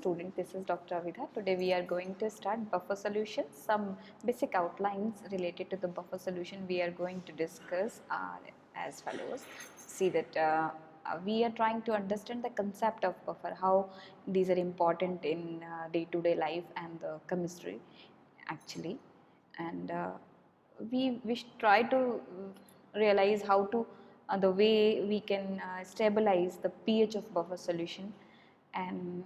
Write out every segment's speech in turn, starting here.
student, this is Dr. Avidha. Today we are going to start buffer solution. Some basic outlines related to the buffer solution we are going to discuss are as follows. See that we are trying to understand the concept of buffer, how these are important in day-to-day life and the chemistry actually, and we should try to realize how to the way we can stabilize the pH of buffer solution, and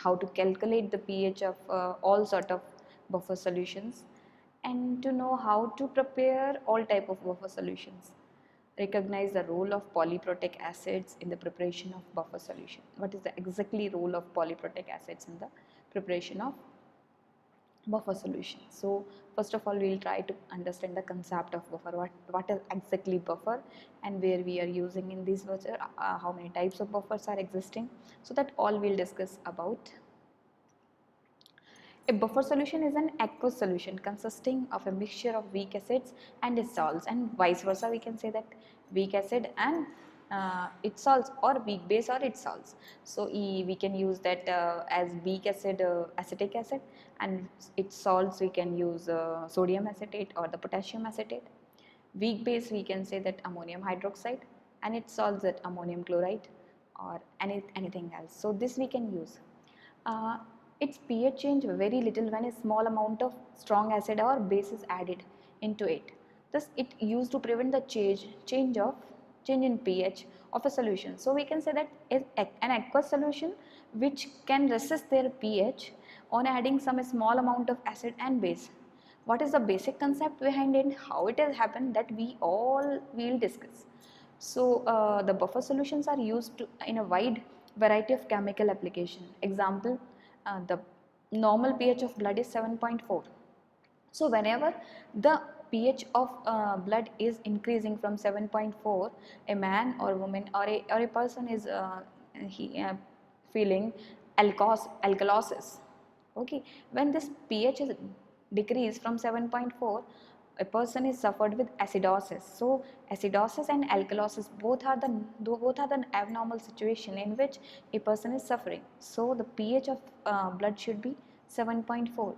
how to calculate the pH of all sort of buffer solutions, and to know how to prepare all type of buffer solutions. Recognize the role of polyprotic acids in the preparation of buffer solution. What is the exactly role of polyprotic acids in the preparation of buffer solution? So first of all, we will try to understand the concept of buffer. What is exactly buffer, and where we are using in this buffer, how many types of buffers are existing, so that all we'll discuss about. A buffer solution is an aqueous solution consisting of a mixture of weak acids and its salts, and vice versa. We can say that weak acid and its salts, or weak base or its salts. So we can use that as weak acid, acetic acid, and its salts we can use sodium acetate or the potassium acetate. Weak base we can say that ammonium hydroxide, and its salts that ammonium chloride or anything else. So this we can use. Uh, its pH change very little when a small amount of strong acid or base is added into it. Thus, it used to prevent the change in pH of a solution. So we can say that an aqueous solution which can resist their pH on adding some small amount of acid and base. What is the basic concept behind it? How it has happened? That we all will discuss. So the buffer solutions are used in a wide variety of chemical application. Example, the normal pH of blood is 7.4. So whenever the pH of blood is increasing from 7.4, a man or woman or a person is feeling alkalosis. Okay, when this pH is decreased from 7.4, a person is suffered with acidosis. So acidosis and alkalosis both are the abnormal situation in which a person is suffering. So the pH of blood should be 7.4,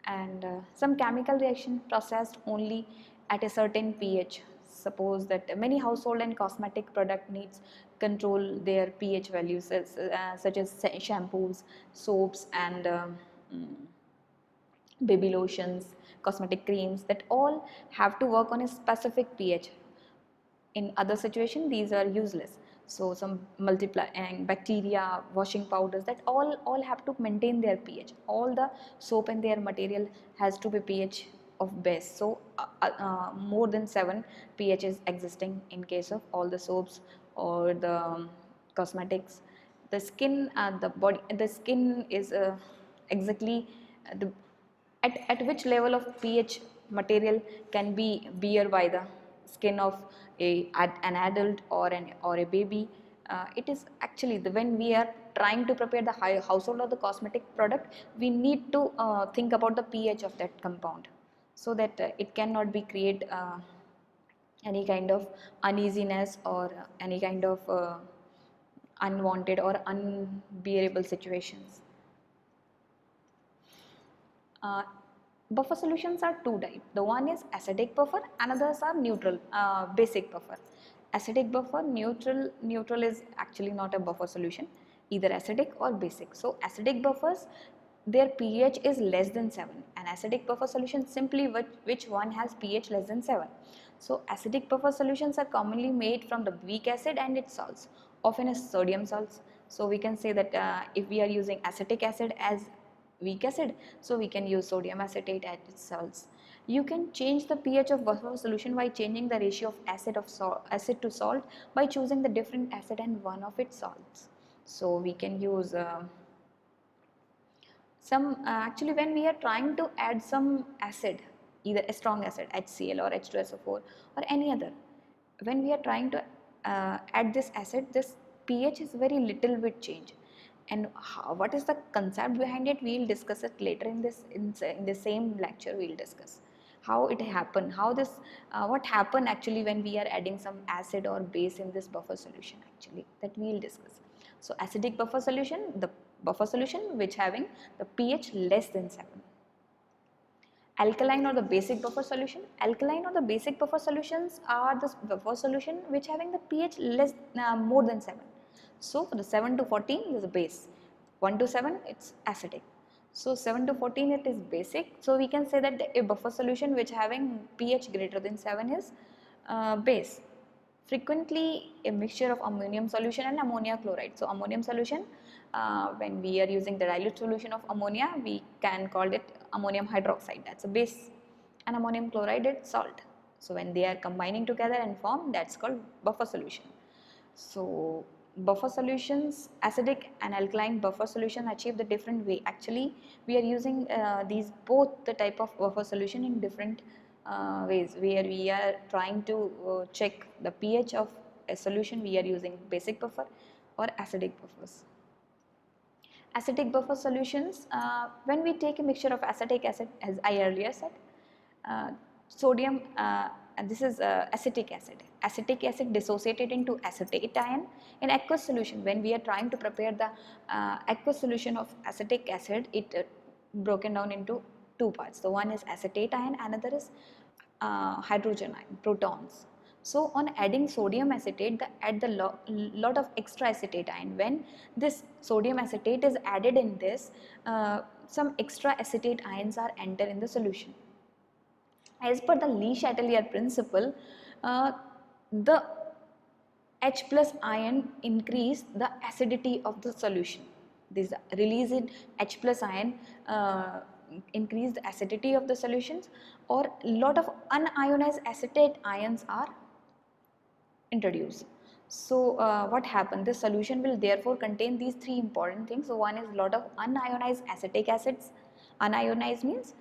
and some chemical reaction processed only at a certain pH. Suppose that many household and cosmetic product needs control their pH values, such as shampoos, soaps, and baby lotions, cosmetic creams, that all have to work on a specific pH. In other situation, these are useless. So some multiplying bacteria, washing powders, that all have to maintain their pH. All the soap and their material has to be pH of base. So more than 7 pH is existing in case of all the soaps or the cosmetics. The skin, the skin is exactly the at which level of pH material can be bear by the skin of an adult or a baby. It is actually when we are trying to prepare the household or the cosmetic product, we need to think about the pH of that compound, so that it cannot be create any kind of uneasiness or any kind of unwanted or unbearable situations. Uh, Buffer solutions are two types. The one is acidic buffer, another's are neutral, basic buffer. Acidic buffer, neutral is actually not a buffer solution, either acidic or basic. So acidic buffers, their pH is less than 7. An acidic buffer solution simply which one has pH less than 7. So acidic buffer solutions are commonly made from the weak acid and its salts, often as sodium salts. So we can say that if we are using acetic acid as weak acid, so we can use sodium acetate as its salts. You can change the pH of buffer solution by changing the ratio of acid to salt by choosing the different acid and one of its salts. So we can use some actually when we are trying to add some acid, either a strong acid HCl or H2SO4 or any other, when we are trying to add this acid, this pH is very little bit change. And what is the concept behind it, we will discuss it later in the same lecture. We will discuss how it happened, how this what happened actually when we are adding some acid or base in this buffer solution, actually that we will discuss. So acidic buffer solution, the buffer solution which having the pH less than 7. Alkaline or the basic buffer solution. Alkaline or the basic buffer solutions are the buffer solution which having the pH more than 7. So for the 7 to 14 is a base, 1 to 7 it's acidic. So 7 to 14 it is basic. So we can say that a buffer solution which having pH greater than 7 is base. Frequently a mixture of ammonium solution and ammonia chloride. So ammonium solution, when we are using the dilute solution of ammonia, we can call it ammonium hydroxide, that's a base, and ammonium chloride is salt. So when they are combining together and form, that's called buffer solution. So buffer solutions, acidic and alkaline buffer solution achieve the different way. Actually we are using these both the type of buffer solution in different ways, where we are trying to check the pH of a solution. We are using basic buffer or acidic buffers. Acidic buffer solutions, when we take a mixture of acetic acid, as I earlier said, sodium, and this is acetic acid. Acetic acid dissociated into acetate ion in aqueous solution. When we are trying to prepare the aqueous solution of acetic acid, it broken down into two parts. So one is acetate ion, another is hydrogen ion, protons. So on adding sodium acetate, add the lot of extra acetate ion. When this sodium acetate is added in this, some extra acetate ions are enter in the solution. As per the Le Chatelier principle, the H plus ion increase the acidity of the solution. This released H plus ion increase the acidity of the solutions, or lot of unionized acetate ions are introduced. So what happened? The solution will therefore contain these three important things. So one is lot of unionized acetic acids. Unionized means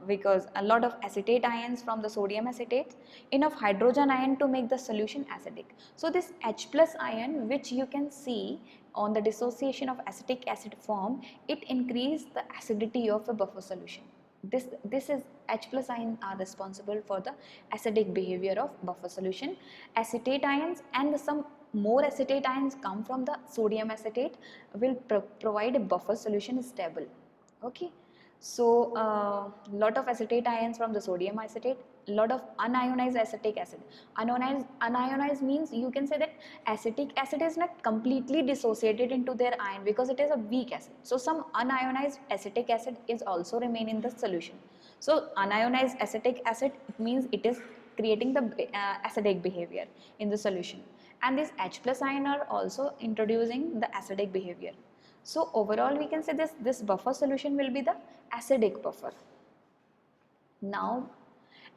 because a lot of acetate ions from the sodium acetate, enough hydrogen ion to make the solution acidic. So this H plus ion, which you can see on the dissociation of acetic acid form, it increase the acidity of a buffer solution. This is H plus ion are responsible for the acidic behavior of buffer solution. Acetate ions and some more acetate ions come from the sodium acetate will provide a buffer solution stable. Okay. So lot of acetate ions from the sodium acetate, lot of unionized acetic acid. Unionized means you can say that acetic acid is not completely dissociated into their ion because it is a weak acid. So some unionized acetic acid is also remain in the solution. So unionized acetic acid, it means it is creating the acidic behavior in the solution, and this H plus ion are also introducing the acidic behavior. So overall we can say this buffer solution will be the acidic buffer. Now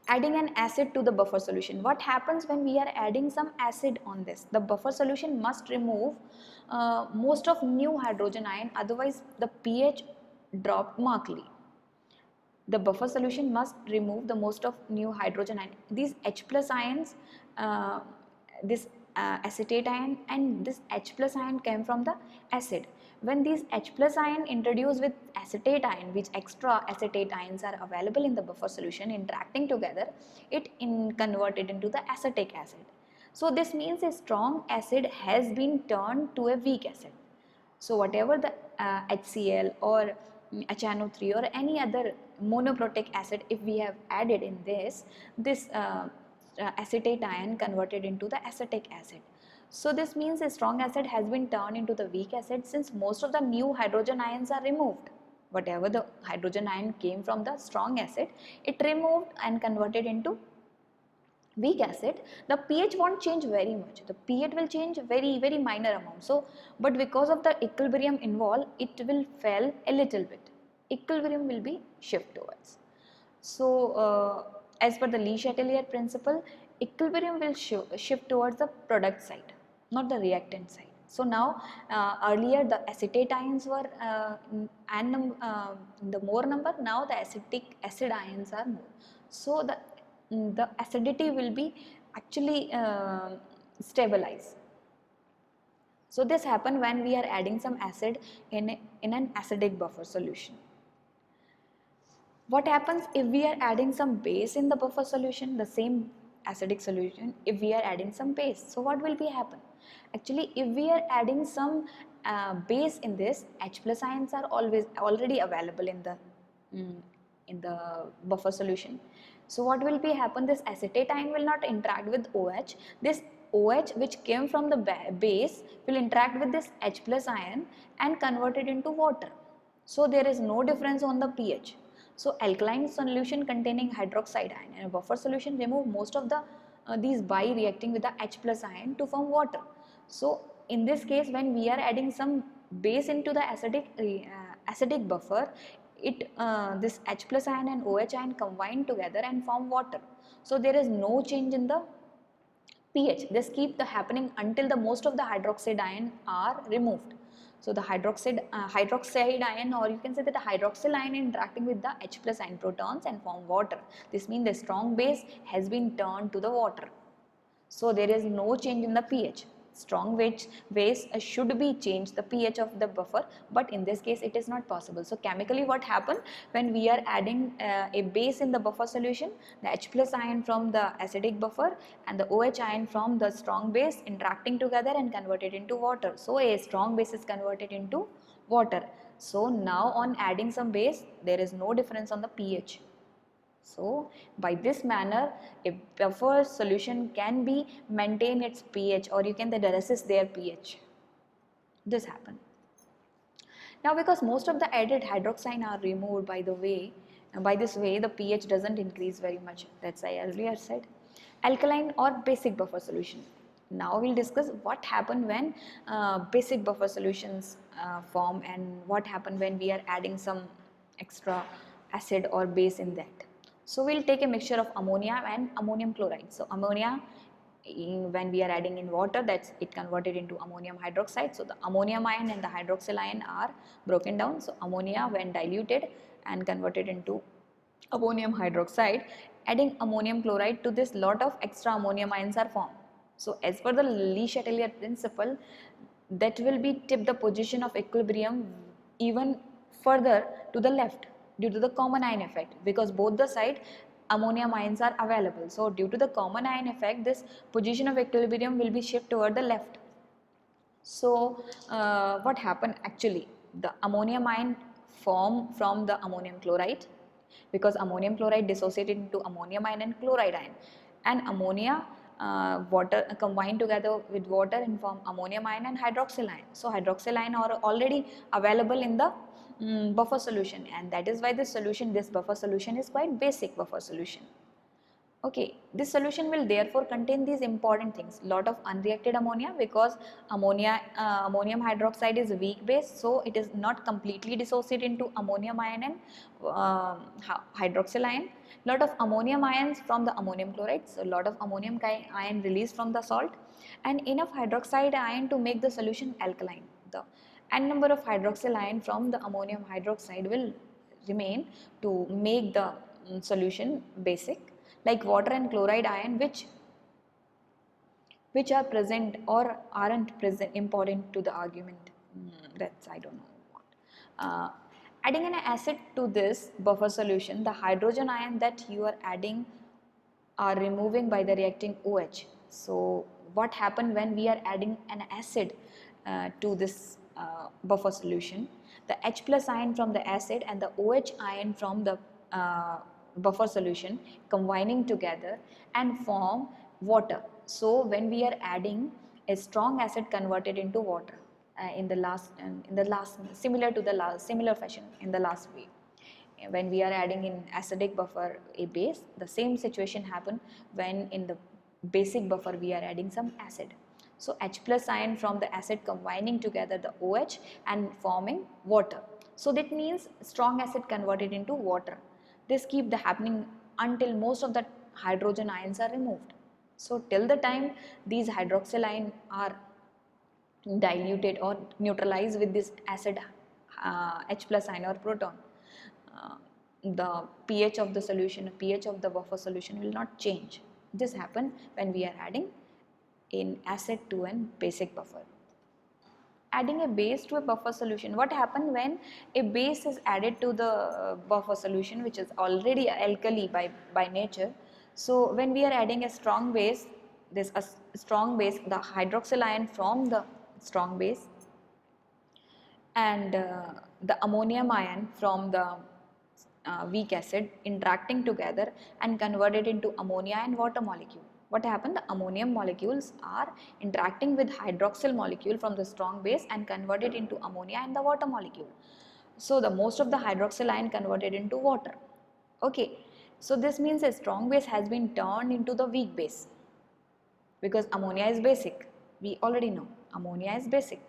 adding an acid to the buffer solution. What happens when we are adding some acid on this? The buffer solution must remove most of new hydrogen ion, otherwise the pH dropped markedly. The buffer solution must remove the most of new hydrogen ion. These H plus ions, this acetate ion and this H plus ion came from the acid. When these H plus ion introduced with acetate ion, which extra acetate ions are available in the buffer solution interacting together, it converted into the acetic acid. So this means a strong acid has been turned to a weak acid. So whatever the HCl or HNO3 or any other monoprotic acid, if we have added in this acetate ion converted into the acetic acid. So this means a strong acid has been turned into the weak acid since most of the new hydrogen ions are removed. Whatever the hydrogen ion came from the strong acid, it removed and converted into weak acid. The pH won't change very much. The pH will change very minor amount. So, but because of the equilibrium involved, it will fall a little bit. Equilibrium will be shift towards. So, as per the Le Chatelier principle, equilibrium will shift towards the product side, not the reactant side. So now earlier the acetate ions were the more number, now the acetic acid ions are more. So the acidity will be actually stabilized. So this happen when we are adding some acid in an acidic buffer solution. What happens if we are adding some base in the buffer solution, the same acidic solution, if we are adding some base? So what will be happen? Actually, if we are adding some base in this, H plus ions are already available in the buffer solution. So what will be happen, this acetate ion will not interact with OH. This OH which came from the base will interact with this H plus ion and convert it into water. So there is no difference on the pH. So alkaline solution containing hydroxide ion and a buffer solution remove most of the these by reacting with the H plus ion to form water. So in this case, when we are adding some base into the acidic buffer, this H plus ion and OH ion combine together and form water. So there is no change in the pH. This keep the happening until the most of the hydroxide ion are removed. So the hydroxide ion, or you can say that the hydroxyl ion interacting with the H plus ion protons and form water. This means the strong base has been turned to the water. So there is no change in the pH. Strong base should be changed the pH of the buffer, but in this case it is not possible. So chemically what happen, when we are adding a base in the buffer solution, the H plus ion from the acidic buffer and the OH ion from the strong base interacting together and converted into water. So a strong base is converted into water. So now on adding some base, there is no difference on the pH. So by this manner, a buffer solution can be maintain its pH, or you can resist their pH. This happen. Now because most of the added hydroxide are removed by this way the pH doesn't increase very much. That's I earlier said. Alkaline or basic buffer solution. Now we'll discuss what happen when basic buffer solutions form, and what happen when we are adding some extra acid or base in that. So we'll take a mixture of ammonia and ammonium chloride. So ammonia, when we are adding in water, that's it converted into ammonium hydroxide. So the ammonium ion and the hydroxyl ion are broken down. So ammonia when diluted and converted into ammonium hydroxide, adding ammonium chloride to this, lot of extra ammonium ions are formed. So as per the Le Chatelier principle, that will be tip the position of equilibrium even further to the left due to the common ion effect, because both the side ammonium ions are available. So due to the common ion effect, this position of equilibrium will be shift toward the left. So what happened actually, the ammonium ion form from the ammonium chloride, because ammonium chloride dissociated into ammonium ion and chloride ion, and ammonia water combined together with water and form ammonium ion and hydroxyl ion. So hydroxyl ion are already available in the buffer solution, and that is why this buffer solution is quite basic buffer solution. Okay, this solution will therefore contain these important things: lot of unreacted ammonia, because ammonium hydroxide is a weak base, so it is not completely dissociated into ammonium ion and hydroxyl ion. Lot of ammonium ions from the ammonium chloride, so lot of ammonium ion released from the salt, and enough hydroxide ion to make the solution alkaline. The n number of hydroxyl ion from the ammonium hydroxide will remain to make the solution basic, like water and chloride ion, which are present or aren't present important to the argument. That's I don't know what. Adding an acid to this buffer solution, the hydrogen ion that you are adding are removing by the reacting OH. So what happened when we are adding an acid to this buffer solution? The H plus ion from the acid and the OH ion from the buffer solution combining together and form water. So when we are adding a strong acid converted into water in the last similar to the similar fashion in the last way, when we are adding in acidic buffer a base, the same situation happen when in the basic buffer we are adding some acid. So H plus ion from the acid combining together the OH and forming water. So that means strong acid converted into water. This keep the happening until most of the hydrogen ions are removed. So till the time these hydroxyl ion are diluted or neutralized with this acid H plus ion or proton, the pH of the solution, pH of the buffer solution will not change. This happen when we are adding in acid to an basic buffer. Adding a base to a buffer solution, what happens when a base is added to the buffer solution which is already alkali by nature? So when we are adding a strong base, the hydroxyl ion from the strong base and the ammonium ion from the weak acid interacting together and converted into ammonia and water molecule. What happened? The ammonium molecules are interacting with hydroxyl molecule from the strong base and converted into ammonia and the water molecule. So the most of the hydroxyl ion converted into water. Okay, so this means a strong base has been turned into the weak base, because ammonia is basic. We already know ammonia is basic.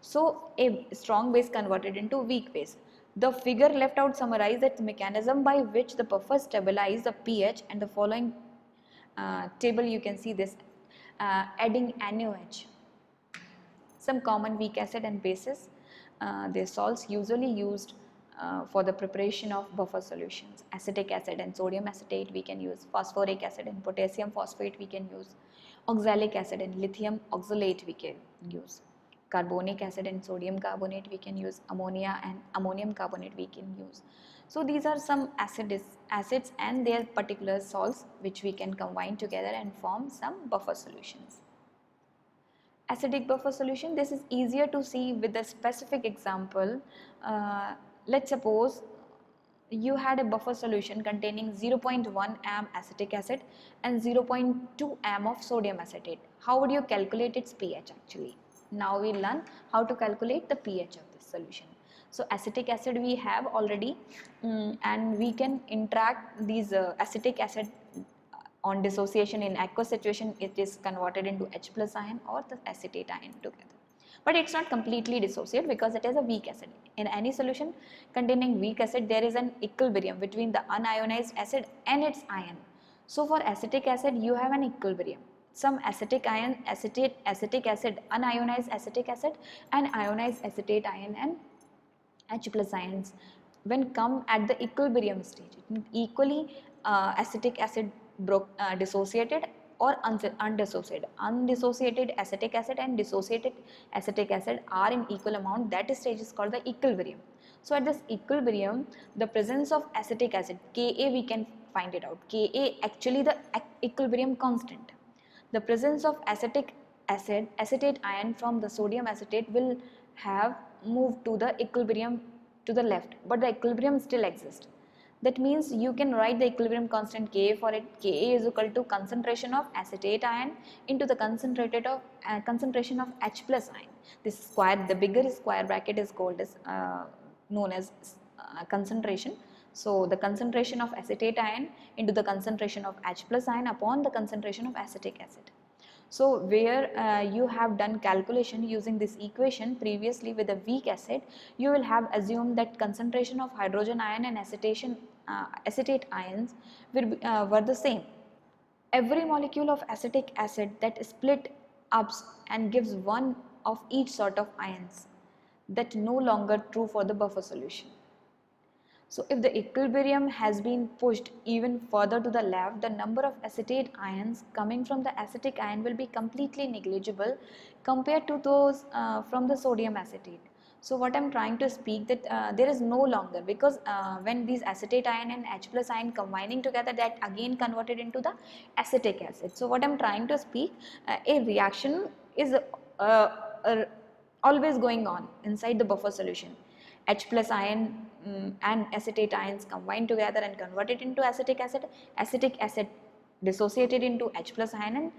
So a strong base converted into weak base. The figure left out summarizes the mechanism by which the buffer stabilize the pH, and the following table you can see this adding NaOH. Some common weak acid and bases, their salts usually used for the preparation of buffer solutions. Acetic acid and sodium acetate we can use, phosphoric acid and potassium phosphate we can use, oxalic acid and lithium oxalate we can use, carbonic acid and sodium carbonate we can use, ammonia and ammonium carbonate we can use. So these are some acids and their particular salts which we can combine together and form some buffer solutions. Acidic buffer solution, this is easier to see with a specific example. Let's suppose you had a buffer solution containing 0.1 am acetic acid and 0.2 am of sodium acetate. How would you calculate its pH actually? Now we learn how to calculate the pH of this solution. So acetic acid we have already, and we can interact these acetic acid on dissociation in aqueous situation. It is converted into H plus ion or the acetate ion together. But it's not completely dissociated because it is a weak acid. In any solution containing weak acid, there is an equilibrium between the unionized acid and its ion. So for acetic acid, you have an equilibrium. Some acetic ion, acetic acid, unionized acetic acid, and ionized acetate ion and H plus ions, when come at the equilibrium stage, equally acetic acid dissociated or undissociated. Undissociated acetic acid and dissociated acetic acid are in equal amount. That stage is called the equilibrium. So at this equilibrium, the presence of acetic acid, Ka, we can find it out. Ka actually the equilibrium constant. The presence of acetic acid, acetate ion from the sodium acetate will have moved to the equilibrium to the left, but the equilibrium still exists. That means you can write the equilibrium constant Ka for it. Ka is equal to concentration of acetate ion into the concentration of H plus ion. This square, the bigger square bracket is called as known as concentration. So the concentration of acetate ion into the concentration of H plus ion upon the concentration of acetic acid. So where you have done calculation using this equation previously with a weak acid, you will have assumed that concentration of hydrogen ion and acetate ions were the same. Every molecule of acetic acid that split up and gives one of each sort of ions, that no longer true for the buffer solution. So if the equilibrium has been pushed even further to the left, the number of acetate ions coming from the acetic ion will be completely negligible compared to those from the sodium acetate. So what I am trying to speak that there is no longer, because when these acetate ion and H plus ion combining together, that again converted into the acetic acid. So what I am trying to speak, a reaction is always going on inside the buffer solution. H plus ion and acetate ions combined together and converted into acetic acid dissociated into H plus ion and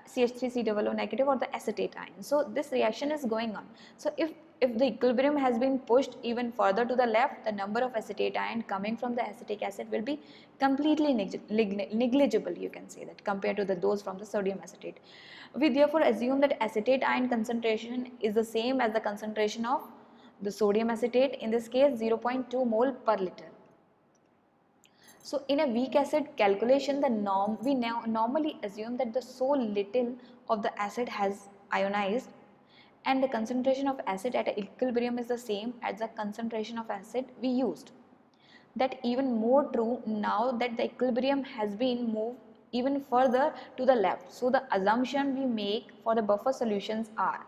CH3COO negative or the acetate ion. So this reaction is going on. So if the equilibrium has been pushed even further to the left, the number of acetate ion coming from the acetic acid will be completely negligible, you can say that, compared to those from the sodium acetate. We therefore assume that acetate ion concentration is the same as the concentration of the sodium acetate, in this case 0.2 mole per liter. So in a weak acid calculation, we now normally assume that the so little of the acid has ionized and the concentration of acid at equilibrium is the same as the concentration of acid we used. That even more true now that the equilibrium has been moved even further to the left. So the assumption we make for the buffer solutions are,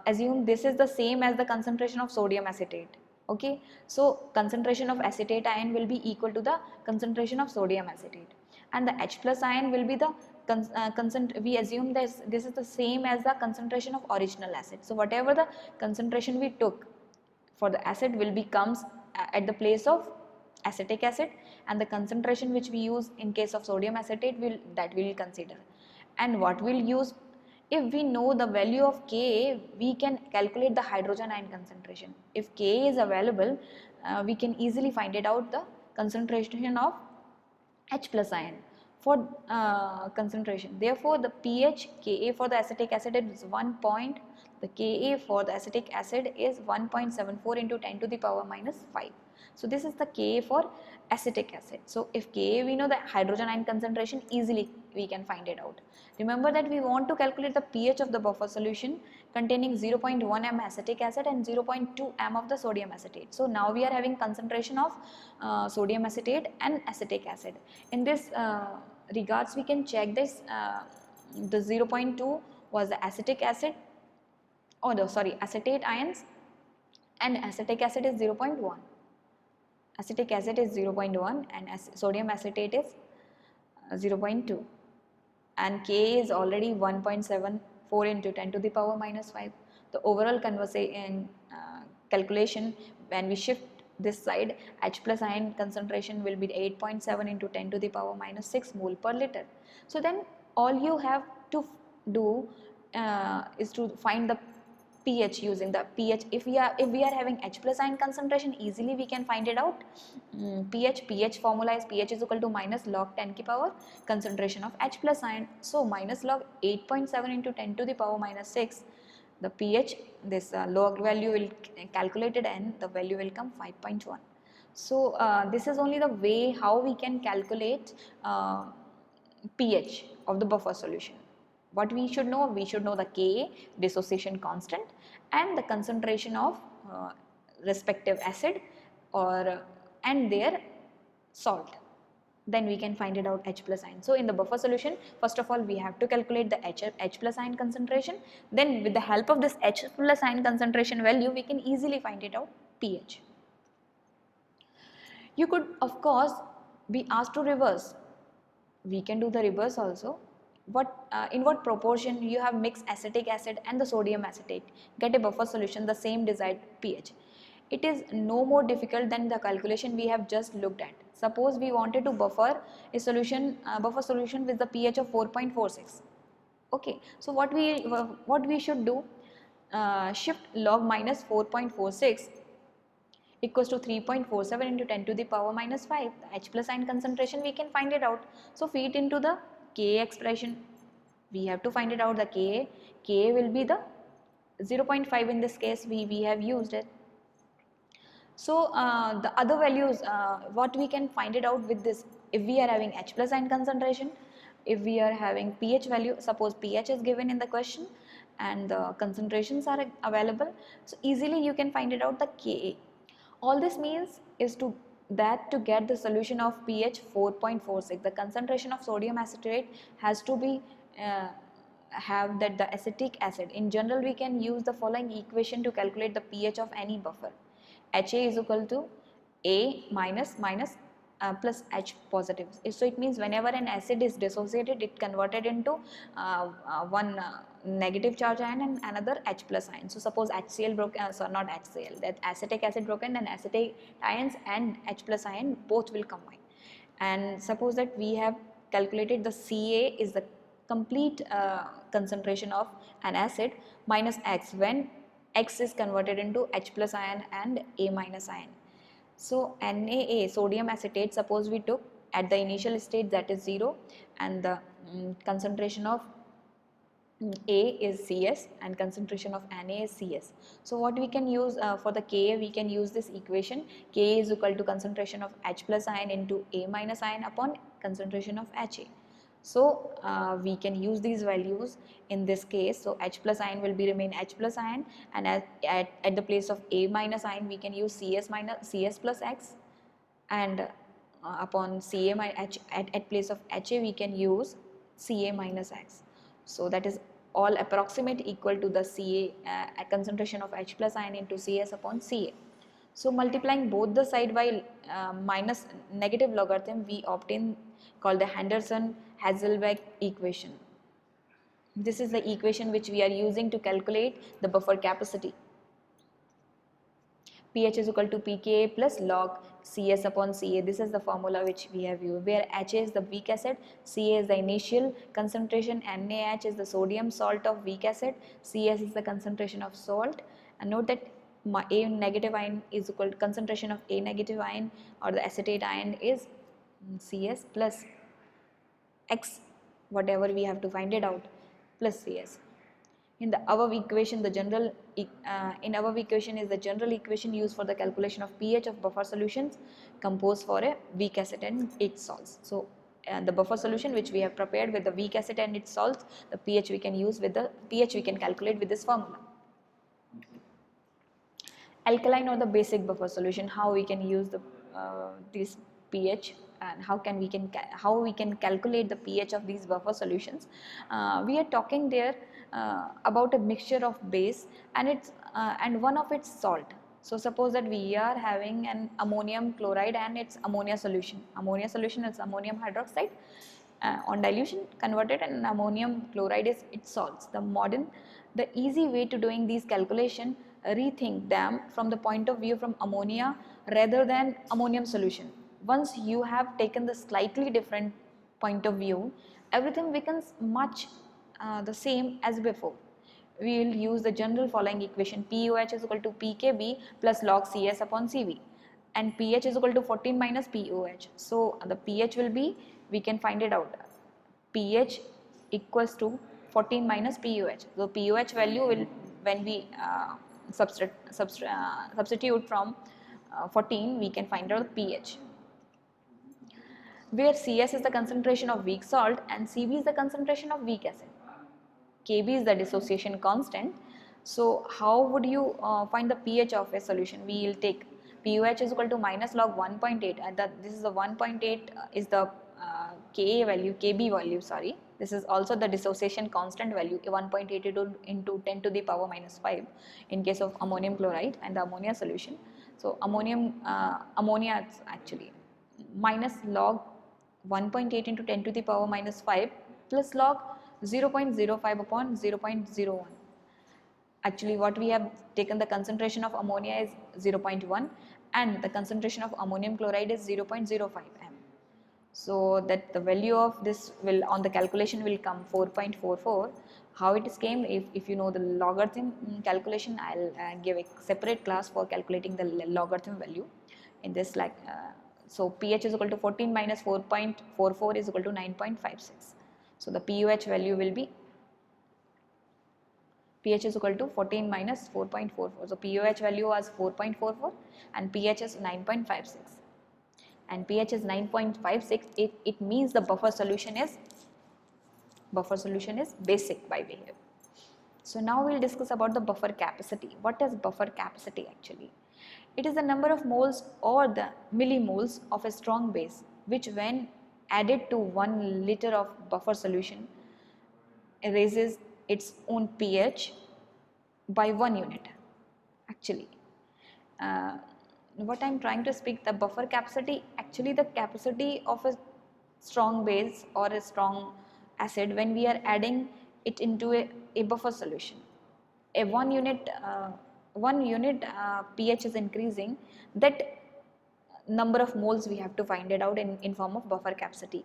assume this is the same as the concentration of sodium acetate. Okay, so concentration of acetate ion will be equal to the concentration of sodium acetate, and the H plus ion will be the we assume that this is the same as the concentration of original acid. So whatever the concentration we took for the acid will becomes at the place of acetic acid, and the concentration which we use in case of sodium acetate we will consider. And what we'll use, if we know the value of Ka, we can calculate the hydrogen ion concentration. If Ka is available, we can easily find it out the concentration of H plus ion for concentration. Therefore, the pH Ka for the acetic acid is 1 point, the Ka for the acetic acid is 1.74 into 10 to the power minus 5. So this is the Ka for acetic acid. So if Ka we know the hydrogen ion concentration, easily we can find it out. Remember that we want to calculate the pH of the buffer solution containing 0.1 m acetic acid and 0.2 m of the sodium acetate. So now we are having concentration of sodium acetate and acetic acid. In this regards, we can check this, the 0.2 was the acetic acid, or the acetate ions, and acetic acid is 0.1. Acetic acid is 0.1 and sodium acetate is 0.2, and Ka is already 1.74 into 10 to the power minus 5. The overall calculation, when we shift this side, H plus ion concentration will be 8.7 into 10 to the power minus 6 mole per liter. So then all you have to do is to find the pH using the pH. If we are having H plus ion concentration, easily we can find it out. pH formula is pH is equal to minus log 10 ki power concentration of H plus ion. So minus log 8.7 into 10 to the power minus 6, the pH, this log value will calculated and the value will come 5.1. So this is only the way how we can calculate pH of the buffer solution. What we should know the Ka, dissociation constant, and the concentration of respective acid and their salt. Then we can find it out H plus ion. So in the buffer solution, first of all we have to calculate the H plus ion concentration. Then with the help of this H plus ion concentration value, we can easily find it out pH. You could of course be asked to reverse. We can do the reverse also. In what proportion you have mixed acetic acid and the sodium acetate, get a buffer solution the same desired pH. It is no more difficult than the calculation we have just looked at. Suppose we wanted to buffer a solution with the pH of 4.46. Okay, so what we should do, shift log minus 4.46 equals to 3.47 into 10 to the power minus 5. The H plus ion concentration we can find it out. So feed into the Ka expression. We have to find it out the Ka. Ka will be the 0.5 in this case, we have used it. So the other values, what we can find it out with this, if we are having H plus ion concentration, if we are having pH value, suppose pH is given in the question and the concentrations are available, so easily you can find it out the Ka. All this means is to get the solution of pH 4.46, the concentration of sodium acetate has to be have that the acetic acid. In general, we can use the following equation to calculate the pH of any buffer. Ha is equal to A minus plus H positive. So it means whenever an acid is dissociated, it converted into one negative charge ion and another H plus ion. So suppose HCl broken, not HCl, that acetic acid broken, then acetate ions and H plus ion both will combine. And suppose that we have calculated the Ca is the complete concentration of an acid minus X when X is converted into H plus ion and A minus ion. So NaA, sodium acetate, suppose we took at the initial state, that is 0, and the concentration of A is Cs and concentration of Na is Cs. So what we can use for the Ka, we can use this equation. Ka is equal to concentration of H plus ion into A minus ion upon concentration of Ha. So we can use these values in this case. So H plus ion will be remain H plus ion, and at the place of A minus ion we can use Cs plus X, and upon Ca at place of Ha we can use Ca minus X. So that is all approximate equal to the Ca concentration of H plus ion into Cs upon Ca. So multiplying both the side by minus negative logarithm, we obtain called the Henderson-Hasselbalch equation. This is the equation which we are using to calculate the buffer capacity. pH is equal to pKa plus log Cs upon Ca. This is the formula which we have used, where Ha is the weak acid, Ca is the initial concentration, NaH is the sodium salt of weak acid, Cs is the concentration of salt. And note that A negative ion is equal to concentration of A negative ion or the acetate ion is Cs plus X, whatever we have to find it out, plus Cs. In the above equation, the general is the general equation used for the calculation of pH of buffer solutions composed for a weak acid and its salts. So the buffer solution which we have prepared with the weak acid and its salts, the pH we can use with the pH we can calculate with this formula. Alkaline or the basic buffer solution, how we can use the this pH and how we can calculate the pH of these buffer solutions. We are talking there about a mixture of base and and one of its salt. So suppose that we are having an ammonium chloride and its ammonia solution. Ammonia solution is ammonium hydroxide on dilution converted, and ammonium chloride is its salts. The easy way to doing these calculation, rethink them from the point of view from ammonia rather than ammonium solution. Once you have taken the slightly different point of view, everything becomes much the same as before. We will use the general following equation: POH is equal to PKB plus log Cs upon Cv, and pH is equal to 14 minus POH. So the pH will be, we can find it out, pH equals to 14 minus POH. So POH value will, when we substitute from 14, we can find out the pH, where Cs is the concentration of weak salt and Cv is the concentration of weak acid. Kb is the dissociation constant. So how would you find the pH of a solution? We will take POH is equal to minus log 1.8, and this is the 1.8 is the Ka value, Kb value, sorry. This is also the dissociation constant value, 1.82 into 10 to the power minus 5 in case of ammonium chloride and the ammonia solution. So ammonia actually minus log 1.8 into 10 to the power minus 5 plus log 0.05 upon 0.01. Actually what we have taken, the concentration of ammonia is 0.1 and the concentration of ammonium chloride is 0.05 m. So that the value of this will on the calculation will come 4.44. How it is came, if you know the logarithm calculation, I'll give a separate class for calculating the logarithm value in this, like so pH is equal to 14 minus 4.44 is equal to 9.56. So the POH value will be, pH is equal to 14 minus 4.44. So POH value was 4.44 and pH is 9.56. And pH is 9.56. It means the buffer solution is basic by behavior. So now we will discuss about the buffer capacity. What is buffer capacity actually? It is the number of moles or the millimoles of a strong base which, when added to 1 liter of buffer solution, raises its own pH by 1 unit. Actually what I am trying to speak, the buffer capacity, actually the capacity of a strong base or a strong acid when we are adding it into a buffer solution. A 1 unit pH is increasing, that number of moles we have to find it out in form of buffer capacity.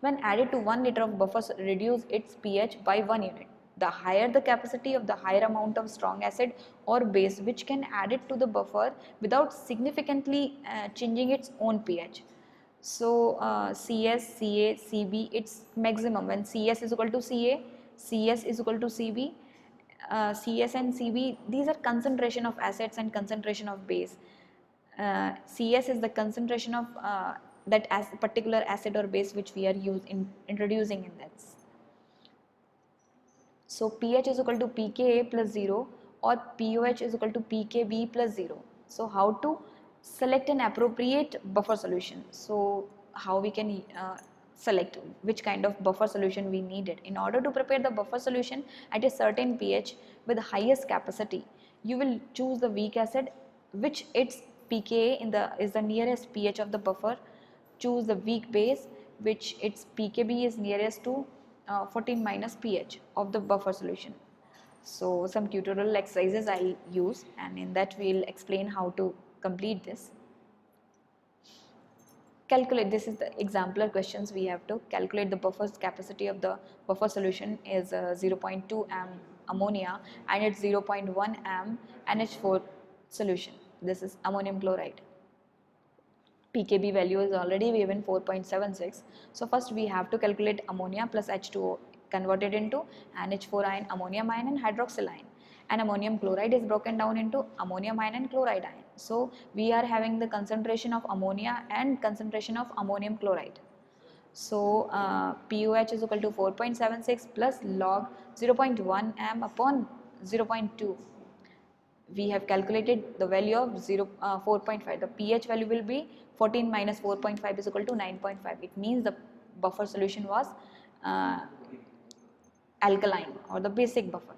When added to 1 liter of buffer, reduce its pH by 1 unit. The higher the capacity of the higher amount of strong acid or base which can add it to the buffer without significantly changing its own pH. So Cs, Ca, Cb, its maximum when Cs is equal to Ca, Cs is equal to Cb. Cs and Cb, these are concentration of acids and concentration of base. Cs is the concentration of that as particular acid or base which we are introducing in that. So pH is equal to pKa plus 0 or POH is equal to pKb plus 0. So how to select an appropriate buffer solution? So how we can select which kind of buffer solution we needed. In order to prepare the buffer solution at a certain pH with the highest capacity, you will choose the weak acid which its pKa is the nearest pH of the buffer. Choose the weak base which its pKb is nearest to 14 minus pH of the buffer solution. So some tutorial exercises I'll use, and in that we'll explain how to complete this. Calculate, this is the exemplar questions. We have to calculate the buffer's capacity of the buffer solution is 0.2 am ammonia and it's 0.1 am NH4 solution. This is ammonium chloride. pKb value is already given 4.76. So first we have to calculate ammonia plus H2O converted into NH4 ion, ammonium ion and hydroxyl ion. And ammonium chloride is broken down into ammonium ion and chloride ion. So we are having the concentration of ammonia and concentration of ammonium chloride. So POH is equal to 4.76 plus log 0.1 am upon 0.2. We have calculated the value of 4.5. The pH value will be 14 minus 4.5 is equal to 9.5. It means the buffer solution was alkaline or the basic buffer.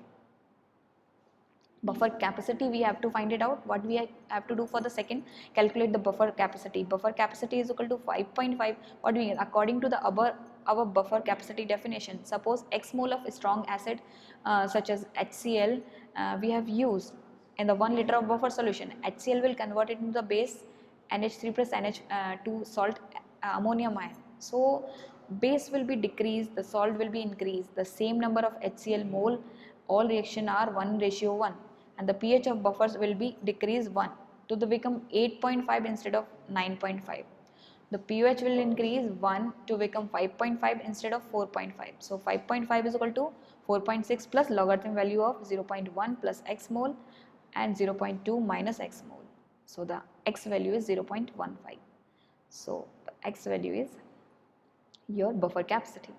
Buffer capacity, we have to find it out. What we have to do for the second, calculate the buffer capacity. Buffer capacity is equal to 5.5. What we, according to the our buffer capacity definition, suppose X mole of strong acid such as HCl we have used in the 1 liter of buffer solution. HCl will convert it into the base NH3 plus NH2 salt ammonium ion. So base will be decreased, the salt will be increased. The same number of HCl mole, all reaction are 1:1, and the pH of buffers will be decreased 1 to the become 8.5 instead of 9.5. The pH will increase 1 to become 5.5 instead of 4.5. So 5.5 is equal to 4.6 plus logarithm value of 0.1 plus x mole and 0.2 minus x mole. So the x value is 0.15. So the x value is your buffer capacity.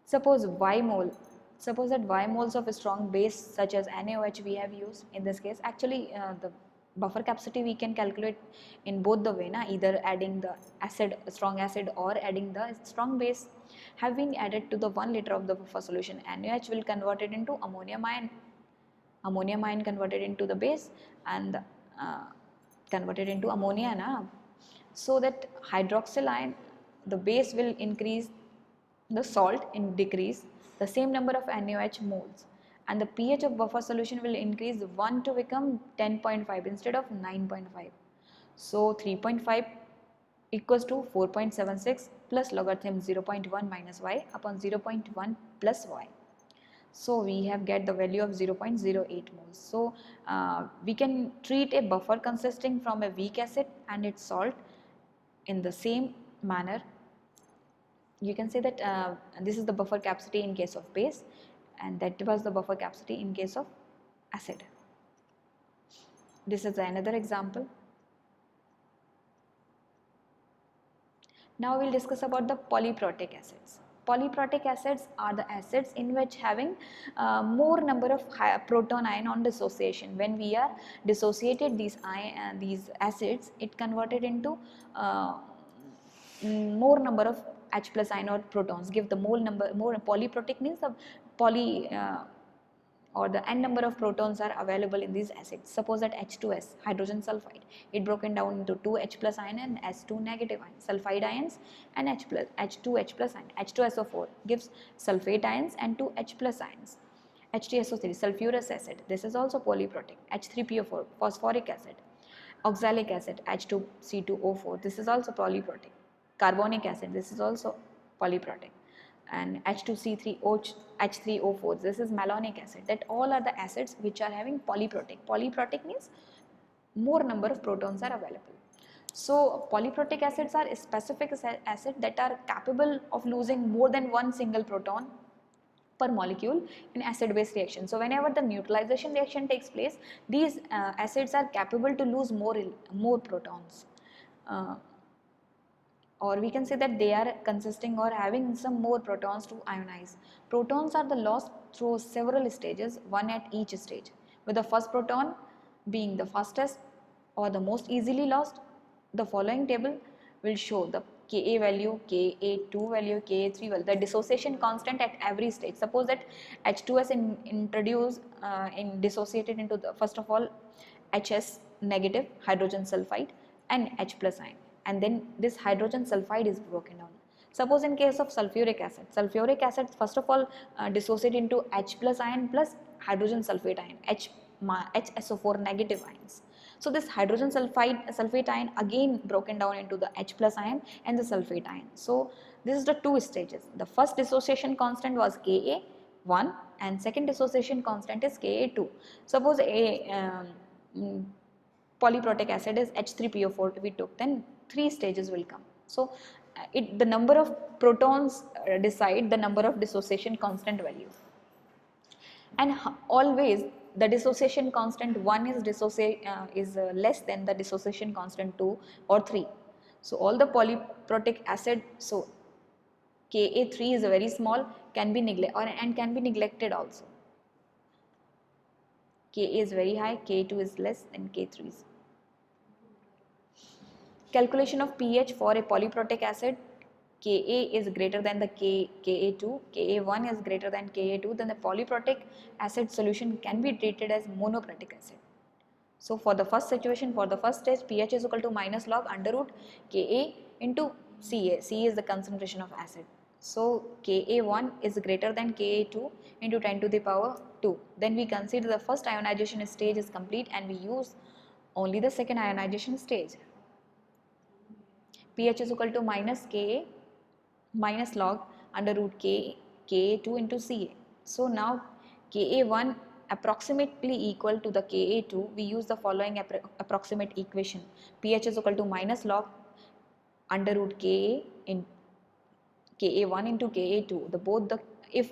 Suppose that y moles of a strong base such as NaOH we have used in this case. Actually the buffer capacity we can calculate in both the way, either adding the strong acid or adding the strong base. Have been added to the 1 liter of the buffer solution. NaOH will convert it into ammonium ion converted into the base and converted into ammonia so that hydroxyl ion, the base will increase, the salt in decrease the same number of NaOH moles, and the pH of buffer solution will increase 1 to become 10.5 instead of 9.5. So 3.5 equals to 4.76 plus logarithm 0.1 minus y upon 0.1 plus y. So we have get the value of 0.08 moles. So we can treat a buffer consisting from a weak acid and its salt in the same manner. You can say that this is the buffer capacity in case of base, and that was the buffer capacity in case of acid. This is another example. Now we will discuss about the polyprotic acids. Polyprotic acids are the acids in which having more number of proton ion on dissociation. When we are dissociated these acids, it converted into more number of H plus ion or protons, give the more polyprotic means the or the n number of protons are available in these acids. Suppose that H2S, hydrogen sulfide, it broken down into 2 H plus ion and S2 negative ion, sulfide ions and H2 H plus ion. H2SO4 gives sulfate ions and 2 H plus ions. H2SO3, sulfurous acid, this is also polyprotic. H3PO4, phosphoric acid. Oxalic acid, H2C2O4, this is also polyprotic. Carbonic acid, this is also polyprotic. And H2C3O4, this is malonic acid. That all are the acids which are having polyprotic. Polyprotic means more number of protons are available. So polyprotic acids are a specific acid that are capable of losing more than one single proton per molecule in acid-base reaction. So whenever the neutralization reaction takes place, these acids are capable to lose more protons. Or we can say that they are consisting or having some more protons to ionize. Protons are the lost through several stages, one at each stage, with the first proton being the fastest or the most easily lost. The following table will show the Ka value, Ka2 value, Ka3 value, the dissociation constant at every stage. Suppose that H2S dissociated into the, first of all, HS negative hydrogen sulfide and H plus ion, and then this hydrogen sulfide is broken down. Suppose in case of sulfuric acid first of all dissociate into H plus ion plus hydrogen sulfate ion, HSO4 negative ions. So this hydrogen sulfate ion again broken down into the H plus ion and the sulfate ion. So this is the two stages. The first dissociation constant was Ka1 and second dissociation constant is Ka2. Suppose polyprotic acid is H3PO4 we took, then three stages will come. So the number of protons decide the number of dissociation constant value, and always the dissociation constant 1 is less than the dissociation constant 2 or 3. So all the polyprotic acid, so Ka3 is very small, can be neglected also. Ka is very high, K2 is less and K3 is. Calculation of pH for a polyprotic acid, Ka is greater than the Ka2, Ka1 is greater than Ka2, then the polyprotic acid solution can be treated as monoprotic acid. So for the first situation, for the first stage, pH is equal to minus log under root Ka into Ca. Ca is the concentration of acid. So Ka1 is greater than Ka2 into 10 to the power 2. Then we consider the first ionization stage is complete and we use only the second ionization stage. pH is equal to minus Ka minus log under root Ka2 into Ca. So now Ka1 approximately equal to the Ka2, we use the following approximate equation. pH is equal to minus log under root Ka in Ka1 into Ka2. If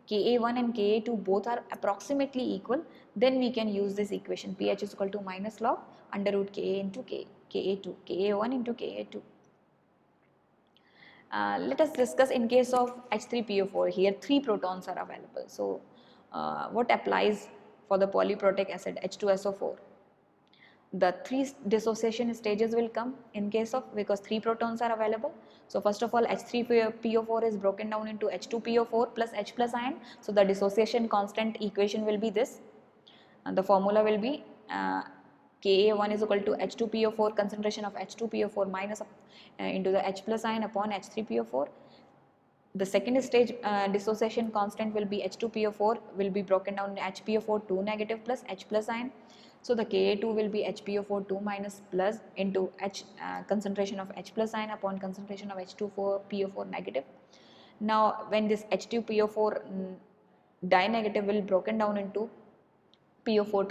Ka1 and Ka2 both are approximately equal, then we can use this equation. pH is equal to minus log under root Ka into Ka2, Ka1 into Ka2. Let us discuss in case of H3PO4. Here 3 protons are available. So what applies for the polyprotic acid H2SO4? The 3 dissociation stages will come in case of, because 3 protons are available. So first of all H3PO4 is broken down into H2PO4 plus H plus ion. So the dissociation constant equation will be this, and the formula will be Ka1 is equal to H2PO4 concentration of H2PO4 minus into the H plus ion upon H3PO4. The second stage dissociation constant will be H2PO4 will be broken down in HPO4 2 negative plus H plus ion. So the Ka2 will be HPO4 2 minus plus into concentration of H plus ion upon concentration of H2PO4 negative. Now when this H2PO4 di-negative will broken down into PO4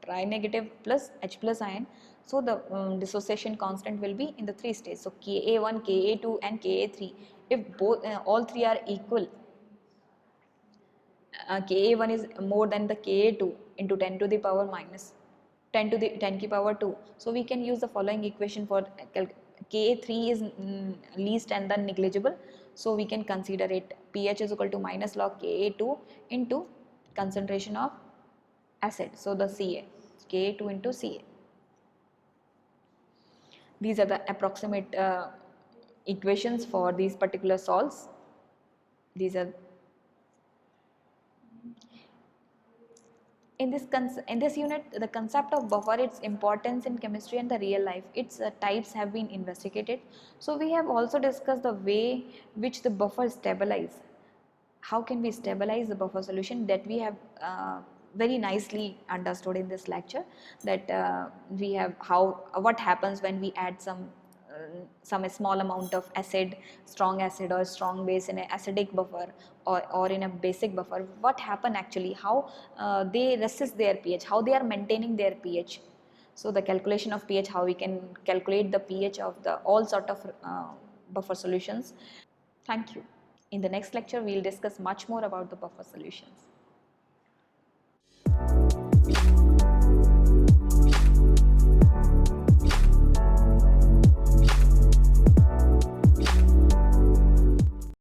tri negative plus H plus ion. So the dissociation constant will be in the 3 stages. So Ka1, Ka2 and Ka3, if both all 3 are equal, Ka1 is more than the Ka2 into 10 to the power minus 10 to the 10 ki power 2. So we can use the following equation for Ka3 is least and then negligible. So we can consider it pH is equal to minus log Ka2 into concentration of acid. So the Ca, Ka2 into Ca. These are the approximate equations for these particular salts. These are in this unit, the concept of buffer, its importance in chemistry and the real life, its types have been investigated. So we have also discussed the way which the buffer stabilize. How can we stabilize the buffer solution, that we have very nicely understood in this lecture, that we have what happens when we add some small amount of acid, strong acid or strong base in an acidic buffer or in a basic buffer. What happen actually, how they resist their pH, how they are maintaining their pH. So the calculation of pH, how we can calculate the pH of the all sort of buffer solutions. Thank you. In the next lecture we will discuss much more about the buffer solutions.